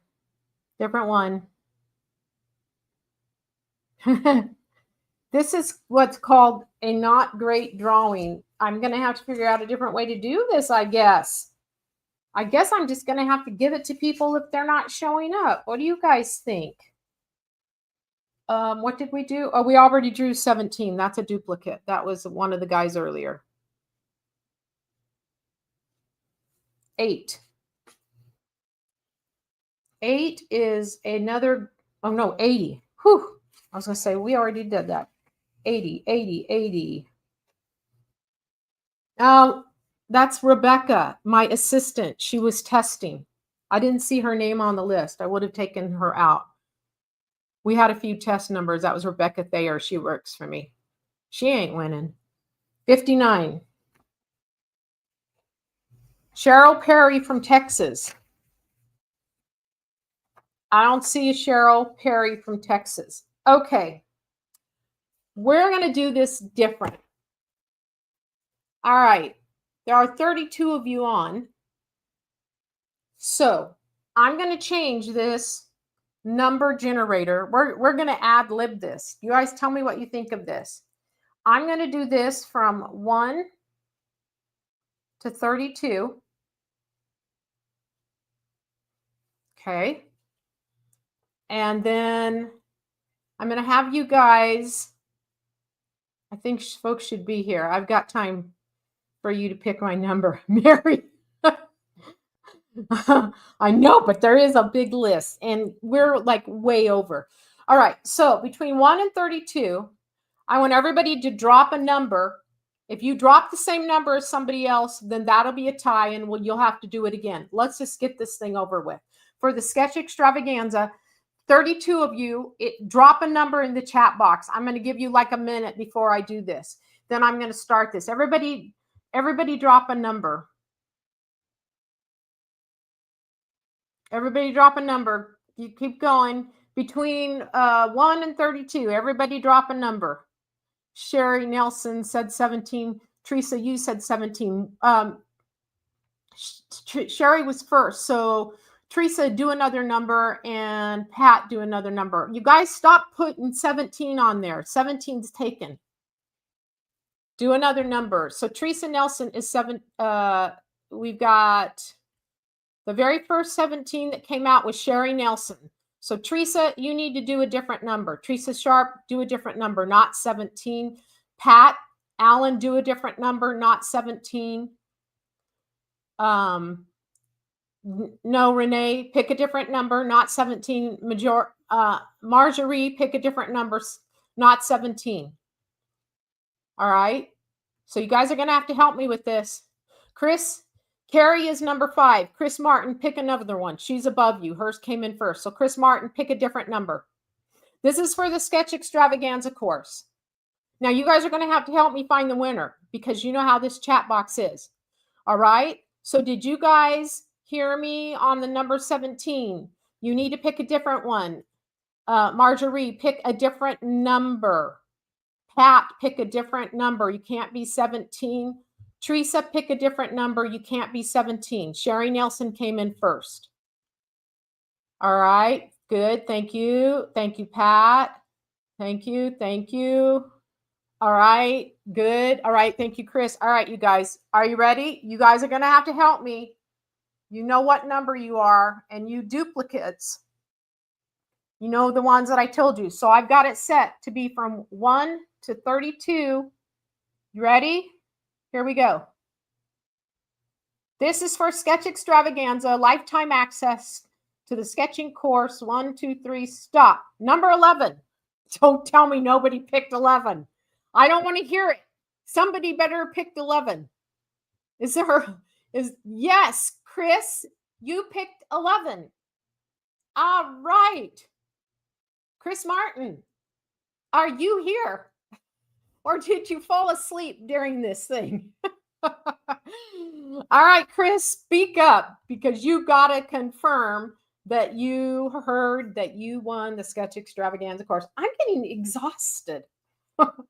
Different one. This is what's called a not great drawing. I'm going to have to figure out a different way to do this, I guess. I guess I'm just going to have to give it to people if they're not showing up. What do you guys think? What did we do? Oh, we already drew 17. That's a duplicate. That was one of the guys earlier. 8. 8 is another, oh no, 80. Whew. I was going to say, we already did that. 80, 80, 80. That's Rebecca, my assistant. She was testing. I didn't see her name on the list. I would have taken her out. We had a few test numbers. That was Rebecca Thayer. She works for me. She ain't winning. 59. Cheryl Perry from Texas. I don't see a Cheryl Perry from Texas. Okay. We're going to do this different. All right. There are 32 of you on. So I'm going to change this number generator. We're going to ad lib this. You guys tell me what you think of this. I'm going to do this from 1 to 32. Okay. And then I'm going to have you guys, I think folks should be here. I've got time for you to pick my number. Mary. I know, but there is a big list and we're like way over. All right. So between 1 and 32, I want everybody to drop a number. If you drop the same number as somebody else, then that'll be a tie and you'll have to do it again. Let's just get this thing over with. For the sketch extravaganza, 32 of you, drop a number in the chat box. I'm going to give you like a minute before I do this. Then I'm going to start this. Everybody drop a number. Everybody drop a number. You keep going. Between 1 and 32, everybody drop a number. Sherry Nelson said 17. Teresa, you said 17. Sherry was first. So Teresa, do another number, and Pat, do another number. You guys stop putting 17 on there. 17's taken. Do another number. So Teresa Nelson is 7. We've got the very first 17 that came out was Sherry Nelson. So Teresa, you need to do a different number. Teresa Sharp, do a different number, not 17. Pat Allen, do a different number, not 17. No, Renee, pick a different number, not 17. Marjorie, pick a different number, not 17. All right. So you guys are going to have to help me with this. Chris, Carrie is number 5. Chris Martin, pick another one. She's above you. Hers came in first. So Chris Martin, pick a different number. This is for the sketch extravaganza course. Now you guys are going to have to help me find the winner because you know how this chat box is. All right. So did you guys hear me on the number 17? You need to pick a different one. Marjorie, pick a different number. Pat, pick a different number. You can't be 17. Teresa, pick a different number. You can't be 17. Sherry Nelson came in first. All right. Good. Thank you. Thank you, Pat. Thank you. Thank you. All right. Good. All right. Thank you, Chris. All right, you guys. Are you ready? You guys are going to have to help me. You know what number you are, and you duplicates. You know the ones that I told you. So I've got it set to be from 1 to 32. You ready? Here we go. This is for Sketch Extravaganza, lifetime access to the sketching course. 1, 2, 3, stop. Number 11. Don't tell me nobody picked 11. I don't want to hear it. Somebody better have picked 11. Yes, Chris, you picked 11. All right. Chris Martin, are you here? Or did you fall asleep during this thing? All right, Chris, speak up because you got to confirm that you heard that you won the Sketch Extravaganza course. I'm getting exhausted. I'm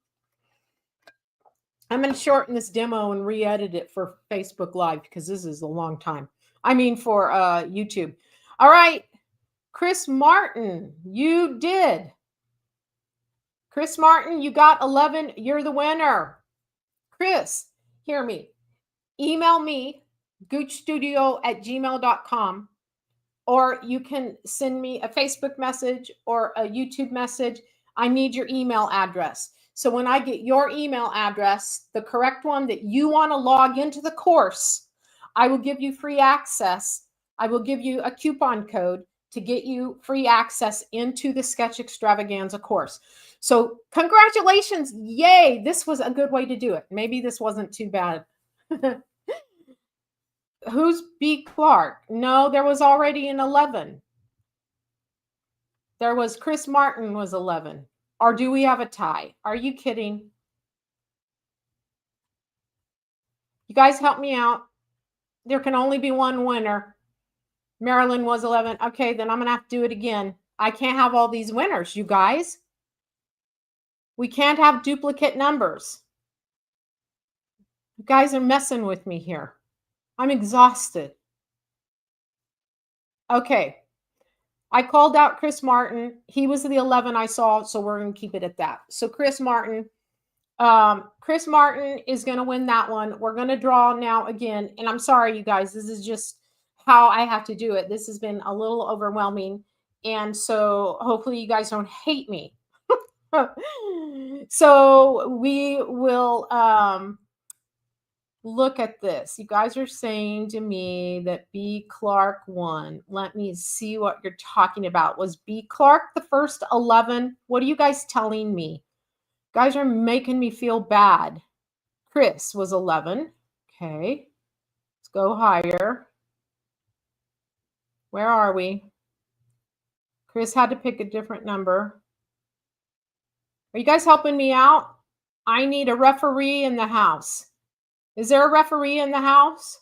going to shorten this demo and re-edit it for Facebook Live because this is a long time. I mean for YouTube. All right, Chris Martin, you did. Chris Martin, you got 11. You're the winner. Chris, hear me. Email me, goochstudio@gmail.com, or you can send me a Facebook message or a YouTube message. I need your email address. So when I get your email address, the correct one that you want to log into the course, I will give you free access. I will give you a coupon code to get you free access into the Sketch Extravaganza course. So congratulations. Yay. This was a good way to do it. Maybe this wasn't too bad. Who's B. Clark? No, there was already an 11. There was Chris Martin was 11. Or do we have a tie? Are you kidding? You guys help me out. There can only be one winner. Marilyn was 11. Okay, then I'm going to have to do it again. I can't have all these winners, you guys. We can't have duplicate numbers. You guys are messing with me here. I'm exhausted. Okay. I called out Chris Martin. He was the 11 I saw, so we're going to keep it at that. So Chris Martin is going to win that one. We're going to draw now again. And I'm sorry, you guys. This is just how I have to do it. This has been a little overwhelming. And so hopefully you guys don't hate me. So we will look at this. You guys are saying to me that B. Clark won. Let me see what you're talking about. Was B. Clark the first 11? What are you guys telling me? Guys are making me feel bad. Chris was 11. Okay. Let's go higher. Where are we? Chris had to pick a different number. Are you guys helping me out? I need a referee in the house. Is there a referee in the house?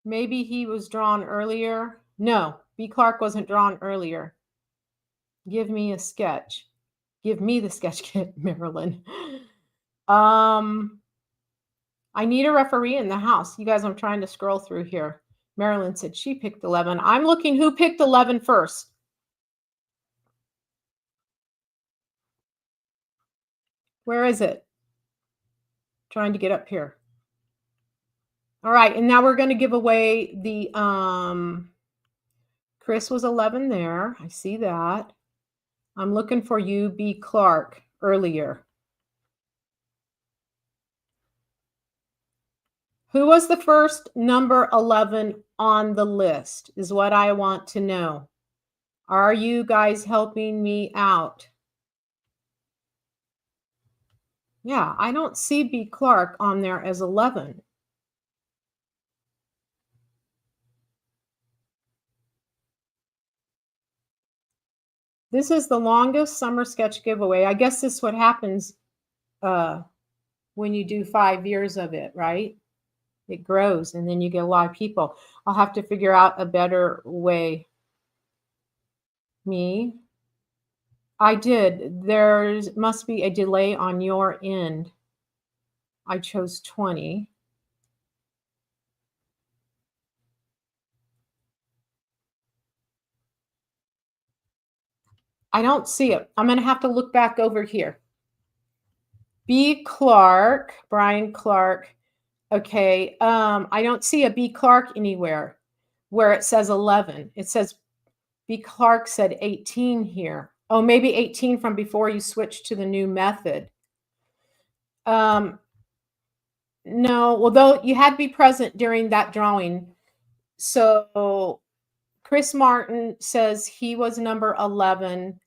Maybe he was drawn earlier. No, B. Clark wasn't drawn earlier. Give me a sketch. Give me the sketch kit, Marilyn. I need a referee in the house. You guys, I'm trying to scroll through here. Marilyn said she picked 11. I'm looking who picked 11 first. Where is it? Trying to get up here. All right, and now we're going to give away the Chris was 11 there. I see that. I'm looking for you, B. Clark, earlier. Who was the first number 11 on the list is what I want to know. Are you guys helping me out? Yeah, I don't see B. Clark on there as 11. This is the longest summer sketch giveaway. I guess this is what happens when you do 5 years of it, right? It grows and then you get a lot of people. I'll have to figure out a better way. Me? I did. There must be a delay on your end. I chose 20. I don't see it. I'm going to have to look back over here. B. Clark, Brian Clark. Okay. I don't see a B. Clark anywhere where it says 11. It says B. Clark said 18 here. Oh, maybe 18 from before you switched to the new method. No, although you had to be present during that drawing. So Chris Martin says he was number 11.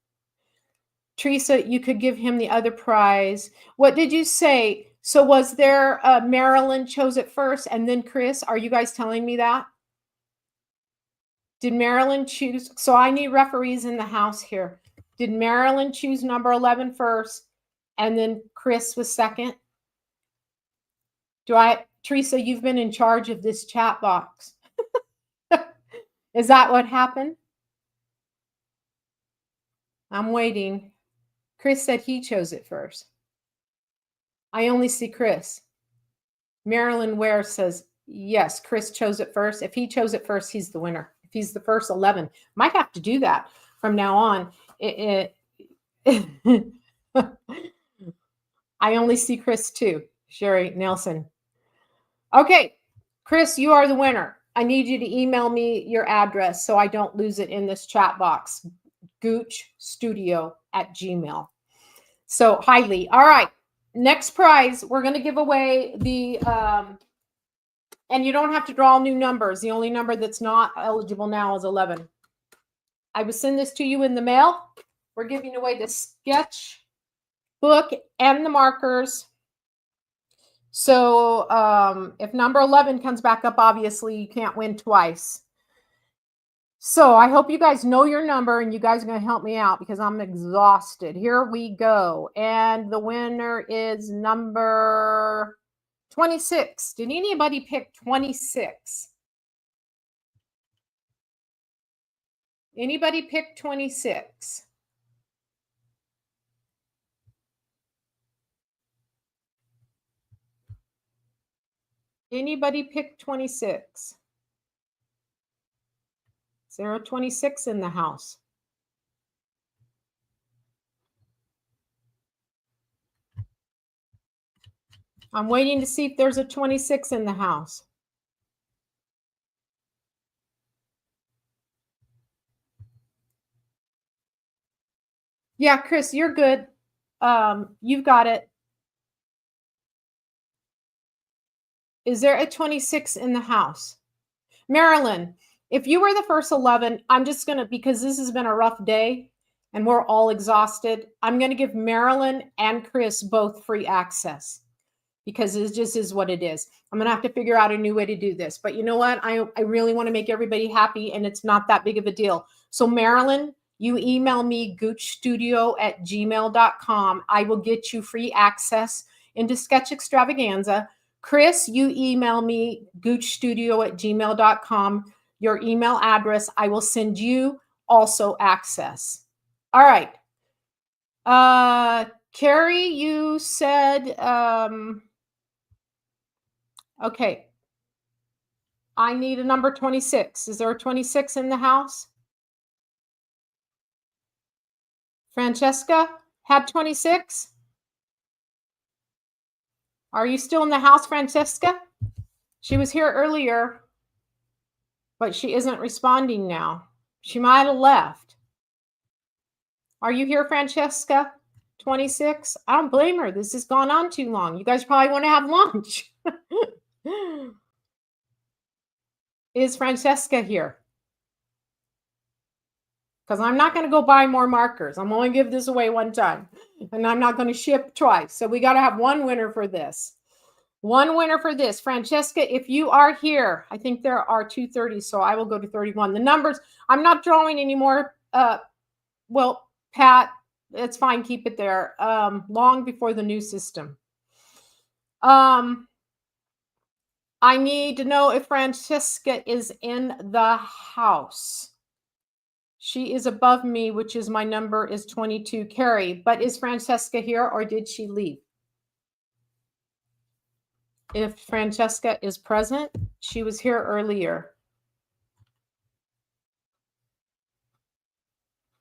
Teresa, you could give him the other prize. What did you say? So was there Marilyn chose it first and then Chris? Are you guys telling me that? Did Marilyn choose? So I need referees in the house here. Did Marilyn choose number 11 first and then Chris was second? Teresa, you've been in charge of this chat box. Is that what happened? I'm waiting. Chris said he chose it first. I only see Chris. Marilyn Ware says, yes, Chris chose it first. If he chose it first, he's the winner. If he's the first 11, might have to do that from now on. I only see Chris too. Sherry Nelson. Okay, Chris, you are the winner. I need you to email me your address so I don't lose it in this chat box. goochstudio@gmail.com. So highly. All right. Next prize, we're going to give away the, and you don't have to draw new numbers. The only number that's not eligible now is 11. I will send this to you in the mail. We're giving away the sketch book and the markers. So if number 11 comes back up, obviously you can't win twice. So I hope you guys know your number and you guys are going to help me out because I'm exhausted. Here we go. And the winner is number 26. Did anybody pick 26? Anybody pick 26? Anybody pick 26? Is there a 26 in the house? I'm waiting to see if there's a 26 in the house. Yeah, Chris, you're good. You've got it. Is there a 26 in the house? Marilyn, if you were the first 11, I'm just going to, because this has been a rough day and we're all exhausted, I'm going to give Marilyn and Chris both free access because it just is what it is. I'm going to have to figure out a new way to do this. But you know what? I really want to make everybody happy and it's not that big of a deal. So Marilyn, you email me goochstudio@gmail.com. I will get you free access into Sketch Extravaganza. Chris, you email me goochstudio@gmail.com, your email address. I will send you also access. All right. Carrie, you said, okay. I need a number 26. Is there a 26 in the house? Francesca had 26. Are you still in the house, Francesca? She was here earlier, but she isn't responding now. She might have left. Are you here, Francesca? 26? I don't blame her. This has gone on too long. You guys probably want to have lunch. Is Francesca here? Because I'm not going to go buy more markers. I'm only give this away one time. And I'm not going to ship twice. So we got to have one winner for this. One winner for this. Francesca, if you are here, I think there are 230, so I will go to 31. The numbers, I'm not drawing anymore. Well, Pat, it's fine. Keep it there. Long before the new system. I need to know if Francesca is in the house. She is above me, which is my number is 22. Carrie, but is Francesca here or did she leave? If Francesca is present, she was here earlier.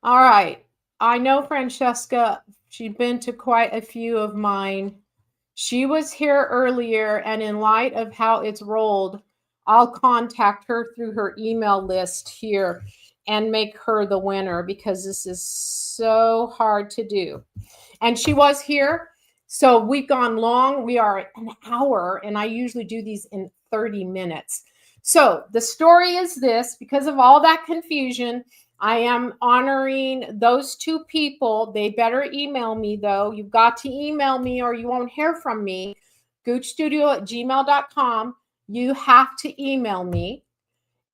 All right. I know Francesca. She'd been to quite a few of mine. She was here earlier, and in light of how it's rolled, I'll contact her through her email list here and make her the winner because this is so hard to do. And she was here. So we've gone long. We are an hour, and I usually do these in 30 minutes. So the story is this: because of all that confusion, I am honoring those two people. They better email me, though. You've got to email me or you won't hear from me. goochstudio@gmail.com. You have to email me.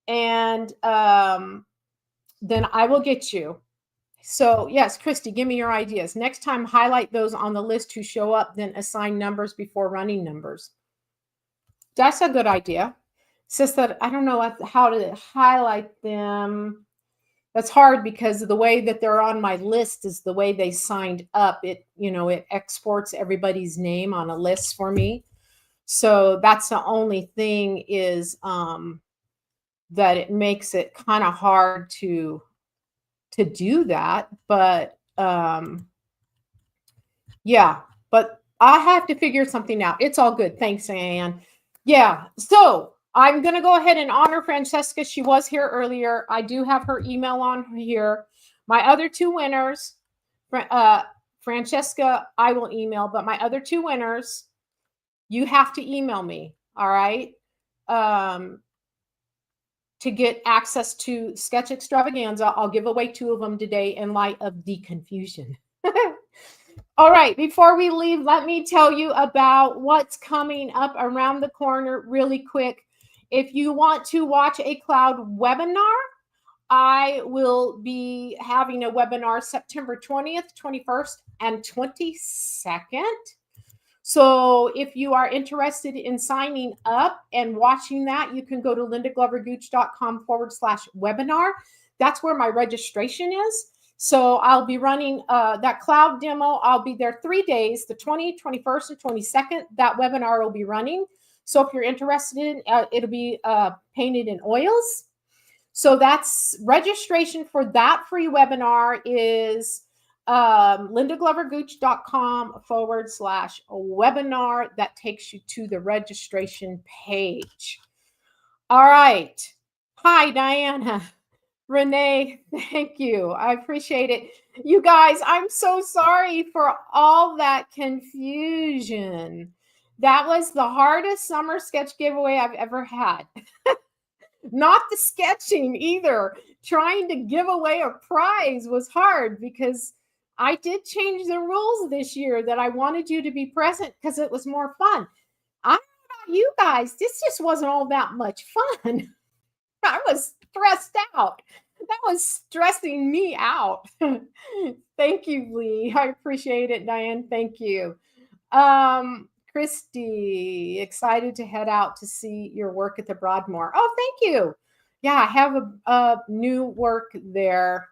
And then I will get you. So yes, Christy, give me your ideas. Next time, highlight those on the list who show up, then assign numbers before running numbers. That's a good idea. It's just that I don't know how to highlight them. That's hard because the way that they're on my list is the way they signed up. It exports everybody's name on a list for me. So that's the only thing is that it makes it kind of hard to do that. But yeah, but I have to figure something out. It's all good. Thanks, Anne. Yeah. So I'm going to go ahead and honor Francesca. She was here earlier. I do have her email on here. My other two winners, Francesca, I will email, but my other two winners, you have to email me. All right. To get access to Sketch Extravaganza. I'll give away two of them today in light of the confusion. All right, before we leave, let me tell you about what's coming up around the corner really quick. If you want to watch a cloud webinar, I will be having a webinar September 20th, 21st, and 22nd. So if you are interested in signing up and watching that, you can go to lindaglovergooch.com/webinar. That's where my registration is. So I'll be running that cloud demo. I'll be there 3 days, the 20th, 21st, and 22nd. That webinar will be running. So if you're interested in it'll be painted in oils. So that's registration for that free webinar is lindaglovergooch.com/webinar. That takes you to the registration page. All right. Hi, Diana. Renee, thank you. I appreciate it. You guys, I'm so sorry for all that confusion. That was the hardest summer sketch giveaway I've ever had. Not the sketching either. Trying to give away a prize was hard because I did change the rules this year that I wanted you to be present because it was more fun. I don't know about you guys. This just wasn't all that much fun. I was stressed out. That was stressing me out. Thank you, Lee. I appreciate it, Diane. Thank you. Christy, excited to head out to see your work at the Broadmoor. Oh, thank you. Yeah, I have a new work there.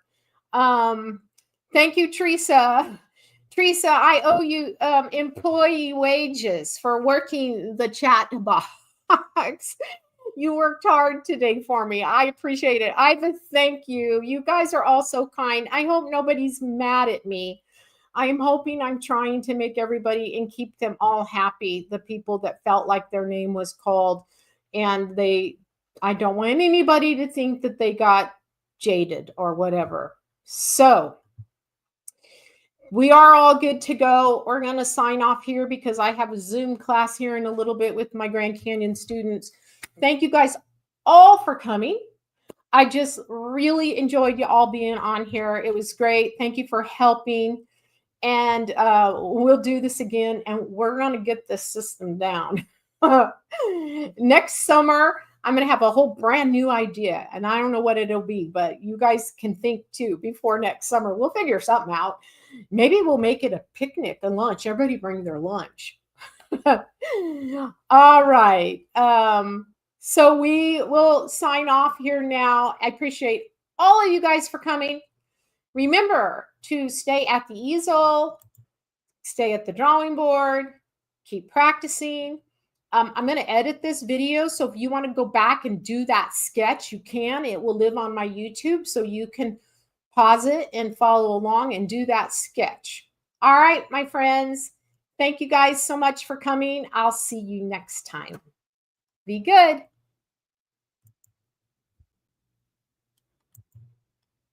Thank you, Teresa. Teresa, I owe you employee wages for working the chat box. You worked hard today for me. I appreciate it. Iva, thank you. You guys are all so kind. I hope nobody's mad at me. I'm hoping I'm trying to make everybody and keep them all happy. The people that felt like their name was called, and I don't want anybody to think that they got jaded or whatever. So we are all good to go. We're going to sign off here because I have a Zoom class here in a little bit with my Grand Canyon students. Thank you guys all for coming. I just really enjoyed you all being on here. It was great. Thank you for helping. And we'll do this again, and we're going to get this system down. Next summer, I'm going to have a whole brand new idea, and I don't know what it'll be, but you guys can think too before next summer. We'll figure something out. Maybe we'll make it a picnic and lunch. Everybody bring their lunch. All right. So we will sign off here now. I appreciate all of you guys for coming. Remember to stay at the easel, stay at the drawing board, keep practicing. I'm going to edit this video, so if you want to go back and do that sketch, you can. It will live on my YouTube, so you can pause it and follow along and do that sketch. All right, my friends. Thank you guys so much for coming. I'll see you next time. Be good.